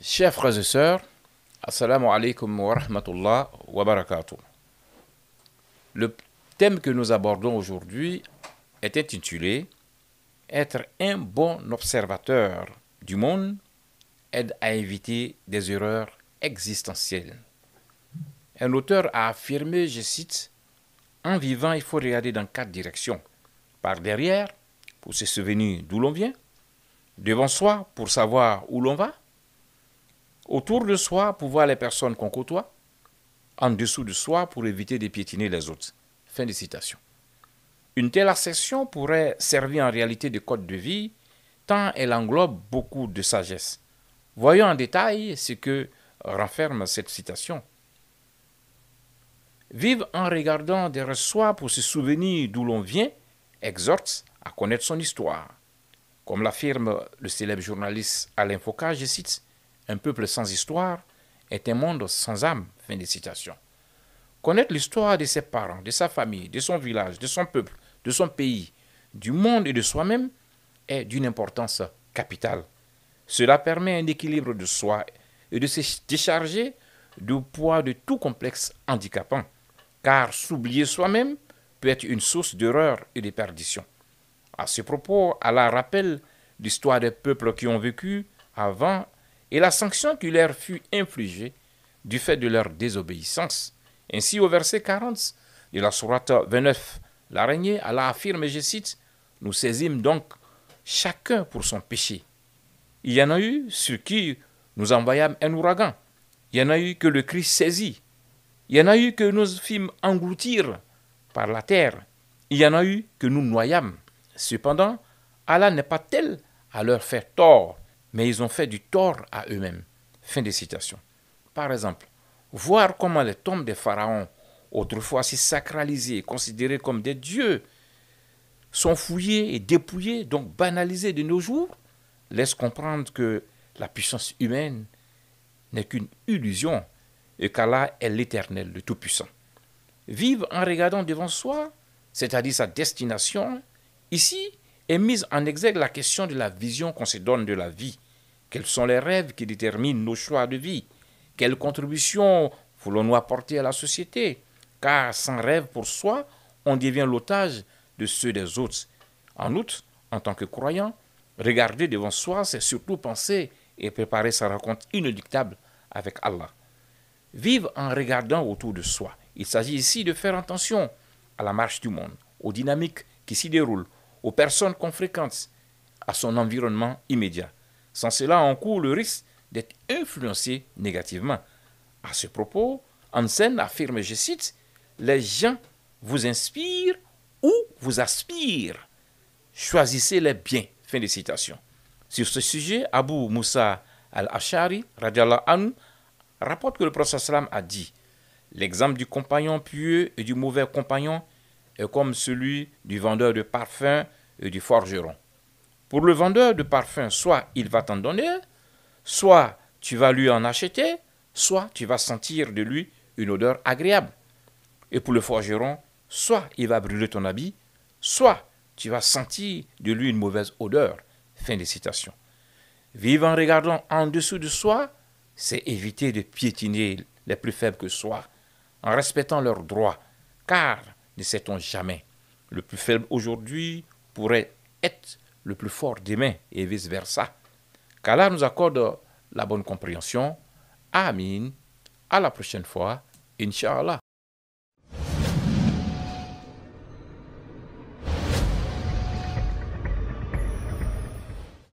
Chers frères et sœurs, Assalamu alaikum wa rahmatullah wa barakatuh. Le thème que nous abordons aujourd'hui est intitulé Être un bon observateur du monde aide à éviter des erreurs existentielles. Un auteur a affirmé, je cite, en vivant, il faut regarder dans 4 directions. Par derrière, pour se souvenir d'où l'on vient, devant soi, pour savoir où l'on va, autour de soi, pour voir les personnes qu'on côtoie, en dessous de soi, pour éviter de piétiner les autres. Fin de citation. Une telle assertion pourrait servir en réalité de code de vie, tant elle englobe beaucoup de sagesse. Voyons en détail ce que renferme cette citation. Vivre en regardant derrière soi pour se souvenir d'où l'on vient exhorte à connaître son histoire. Comme l'affirme le célèbre journaliste Alain Foucault, je cite, un peuple sans histoire est un monde sans âme. Fin de citation. Connaître l'histoire de ses parents, de sa famille, de son village, de son peuple, de son pays, du monde et de soi-même est d'une importance capitale. Cela permet un équilibre de soi et de se décharger du poids de tout complexe handicapant, car s'oublier soi-même peut être une source d'erreur et de perdition. À ce propos, Allah rappelle l'histoire des peuples qui ont vécu avant et la sanction qui leur fut infligée du fait de leur désobéissance. Ainsi, au verset 40 de la sourate 29, l'araignée, Allah affirme, et je cite, « Nous saisîmes donc chacun pour son péché. Il y en a eu sur qui nous envoyâmes un ouragan. Il y en a eu que le Christ saisit. Il y en a eu que nous fîmes engloutir par la terre. Il y en a eu que nous noyâmes. Cependant, Allah n'est pas tel à leur faire tort, mais ils ont fait du tort à eux-mêmes. » Fin de citation. Par exemple, voir comment les tombes des pharaons, autrefois si sacralisées, considérées comme des dieux, sont fouillées et dépouillées, donc banalisées de nos jours, laisse comprendre que la puissance humaine n'est qu'une illusion et qu'Allah est l'Éternel, le Tout-Puissant. Vivre en regardant devant soi, c'est-à-dire sa destination, ici est mise en exergue la question de la vision qu'on se donne de la vie. Quels sont les rêves qui déterminent nos choix de vie? Quelle contribution voulons-nous apporter à la société? Car sans rêve pour soi, on devient l'otage de ceux des autres. En outre, en tant que croyant, regarder devant soi, c'est surtout penser et préparer sa rencontre inéluctable avec Allah. Vivre en regardant autour de soi. Il s'agit ici de faire attention à la marche du monde, aux dynamiques qui s'y déroulent, aux personnes qu'on fréquente, à son environnement immédiat. Sans cela, on court le risque d'être influencé négativement. À ce propos, Hansen affirme, je cite, « Les gens vous inspirent ou vous aspirent. Choisissez-les bien. » Fin de citation. Sur ce sujet, Abu Moussa al-Ashari, radiallahu anhu, rapporte que le prophète sallam a dit « L'exemple du compagnon pieux et du mauvais compagnon est comme celui du vendeur de parfums et du forgeron. Pour le vendeur de parfums, soit il va t'en donner, soit tu vas lui en acheter, soit tu vas sentir de lui une odeur agréable. Et pour le forgeron, soit il va brûler ton habit, soit tu vas sentir de lui une mauvaise odeur. » Fin de citation. Vivre en regardant en dessous de soi, c'est éviter de piétiner les plus faibles que soi, en respectant leurs droits, car, ne sait-on jamais, le plus faible aujourd'hui pourrait être le plus fort demain et vice-versa. Qu'Allah nous accorde la bonne compréhension. Amin. À la prochaine fois, Inch'Allah.